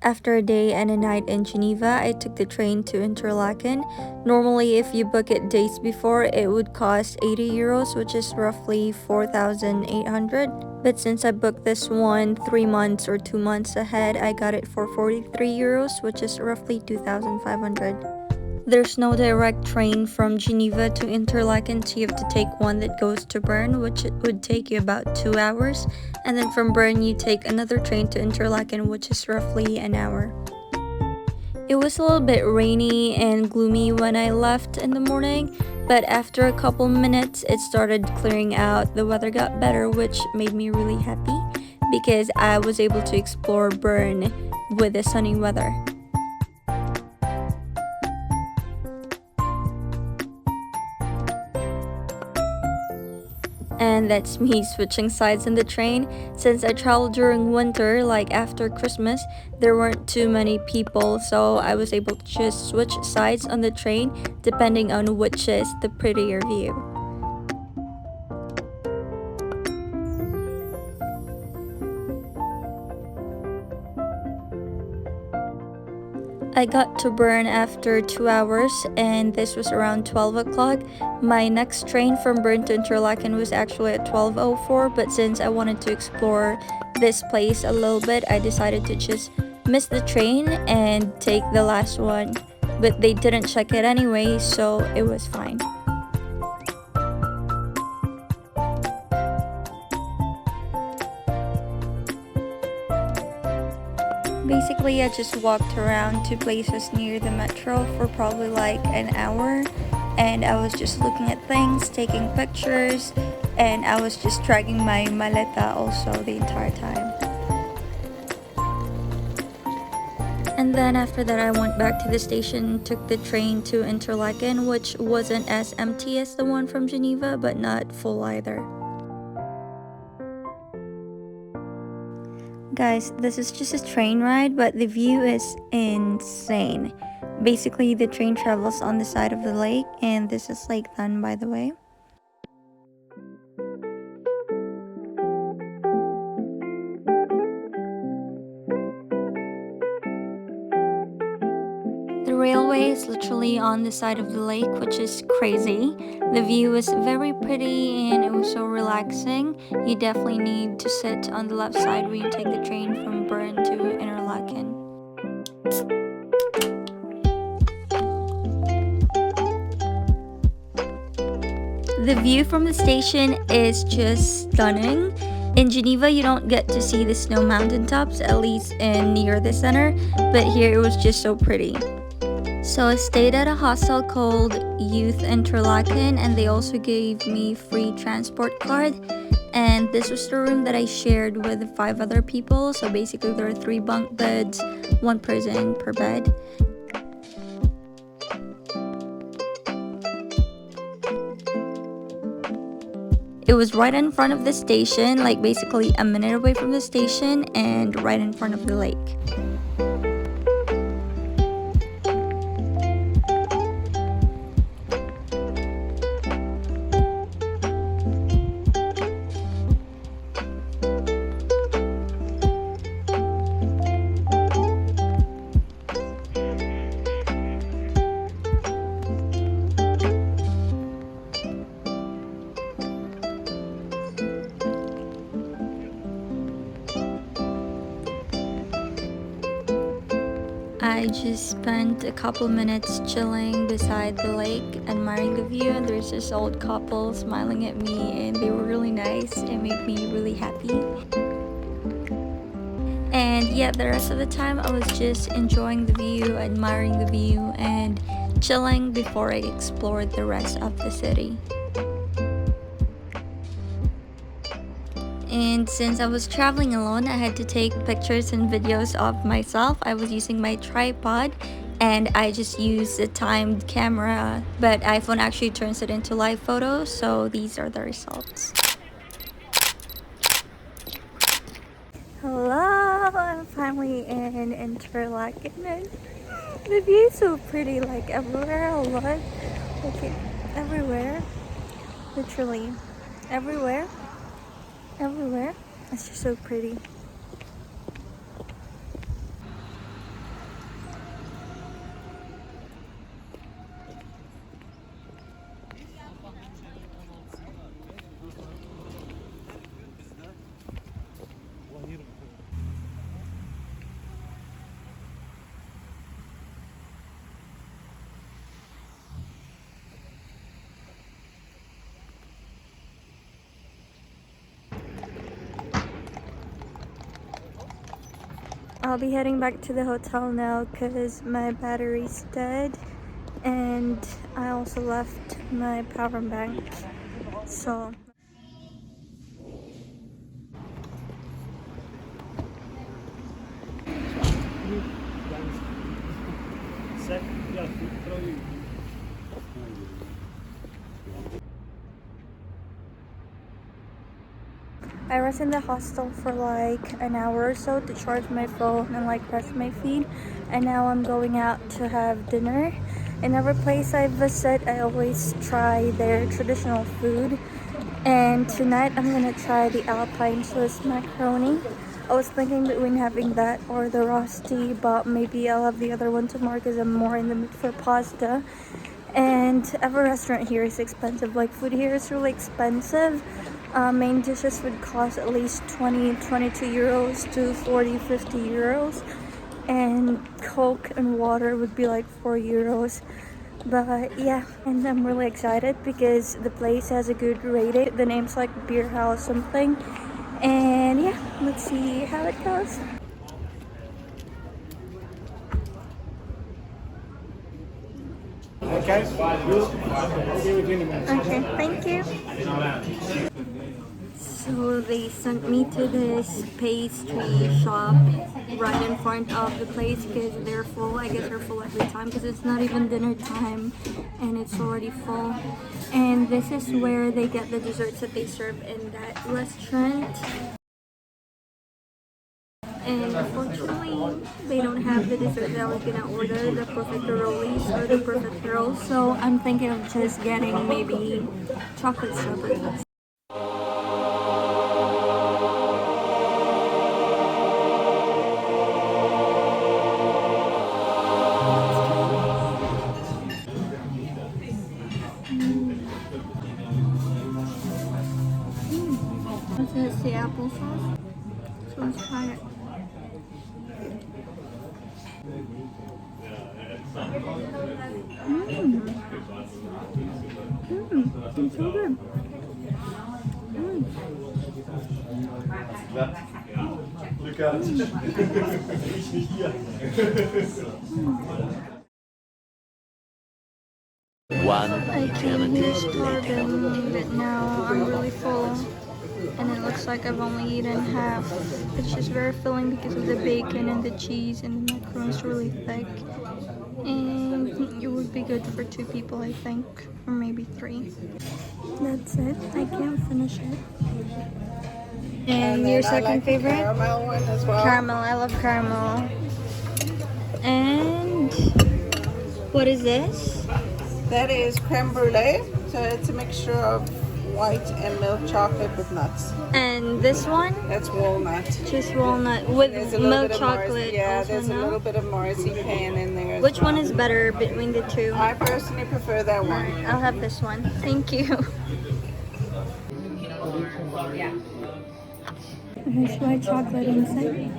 After a day and a night in Geneva, I took the train to Interlaken. Normally, if you book it days before, it would cost 80 euros, which is roughly 4,800. But since I booked this one 3 months or 2 months ahead, I got it for 43 euros, which is roughly 2,500. There's no direct train from Geneva to Interlaken, so you have to take one that goes to Bern, which would take you about 2 hours. And then from Bern, you take another train to Interlaken, which is roughly an hour. It was a little bit rainy and gloomy when I left in the morning, but after a couple minutes, it started clearing out. The weather got better, which made me really happy because I was able to explore Bern with the sunny weather. And that's me switching sides in the train. Since I traveled during winter, like after Christmas, there weren't too many people, so I was able to just switch sides on the train depending on which is the prettier view. I got to Bern after 2 hours, and this was around 12 o'clock. My next train from Bern to Interlaken was actually at 12:04, but since I wanted to explore this place a little bit, I decided to just miss the train and take the last one. But they didn't check it anyway, so it was fine. Basically, I just walked around 2 places near the metro for probably like an hour, and I was just looking at things, taking pictures, and I was just dragging my maleta also the entire time. And then after that, I went back to the station, took the train to Interlaken, which wasn't as empty as the one from Geneva, but not full either. Guys, this is just a train ride, but the view is insane. Basically, the train travels on the side of the lake, and this is Lake Thun, by the way. The railway is literally on the side of the lake, which is crazy. The view is very pretty and it was so relaxing. You definitely need to sit on the left side when you take the train from Bern to Interlaken. The view from the station is just stunning. In Geneva, you don't get to see the snow mountaintops, at least in near the center, but here it was just so pretty. So I stayed at a hostel called Youth Interlaken, and they also gave me free transport card. And this was the room that I shared with 5 other people. So basically there are 3 bunk beds, 1 person per bed. It was right in front of the station, like basically a minute away from the station and right in front of the lake. I just spent a couple minutes chilling beside the lake, admiring the view, and there's this old couple smiling at me, and they were really nice. It made me really happy. And yeah, the rest of the time I was just enjoying the view, admiring the view, and chilling before I explored the rest of the city. And since I was traveling alone, I had to take pictures and videos of myself. I was using my tripod and I just used a timed camera, but iPhone actually turns it into live photos, so these are the results. Hello, I'm finally in Interlaken. The view is so pretty, like everywhere. A lot, like everywhere, literally everywhere. It's just so pretty. I'll be heading back to the hotel now because my battery's dead, and I also left my power bank. So I was in the hostel for like an hour or so to charge my phone and like rest my feet, and now I'm going out to have dinner. In every place I visit, I always try their traditional food, and tonight I'm gonna try the Alpine Swiss macaroni. I was thinking between having that or the rosti, but maybe I'll have the other one tomorrow because I'm more in the mood for pasta. And every restaurant here is expensive. Like, food here is really expensive. Main dishes would cost at least 22 euros to 50 euros, and Coke and water would be like 4 euros. But yeah, and I'm really excited because the place has a good rating. The name's like Beer House something, and yeah, let's see how it goes. Okay, Okay, thank you. So they sent me to this pastry shop right in front of the place because they're full. I guess they're full every time because it's not even dinner time and it's already full. And this is where they get the desserts that they serve in that restaurant. And unfortunately, they don't have the dessert that I was gonna order, the profiteroles or the profiteroles. So I'm thinking of just getting maybe chocolate strawberries. This is the applesauce. So let's try it. It's so good. Glück gehabt. Ich nicht hier. I came here starving, but now I'm really full. And it looks like I've only eaten half. It's just very filling because of the bacon and the cheese, and the macaroni's really thick. And it would be good for 2 people, I think, or maybe 3. That's it. I can't finish it. And your second favorite? Caramel one as well. Caramel. I love caramel. And what is this? That is creme brulee. So it's a mixture of white and milk chocolate with nuts. And this one? That's walnut. Just walnut with There's a little milk bit of chocolate. yeah, also, there's no? a little bit of marzipan in there. as Which one well. is better between the two? I personally prefer that one. I'll have this one. Thank you. There's white chocolate inside.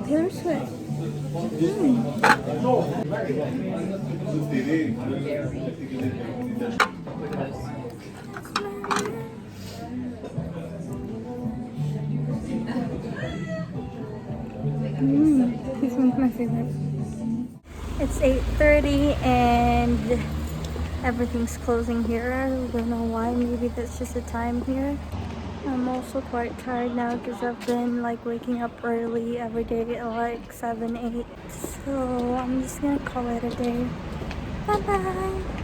Taylor Swift. This one's my favorite. It's 8:30 and everything's closing here. I don't know why. Maybe that's just the time here. I'm also quite tired now because I've been like waking up early every day at like 7, 8. So I'm just gonna call it a day. Bye bye.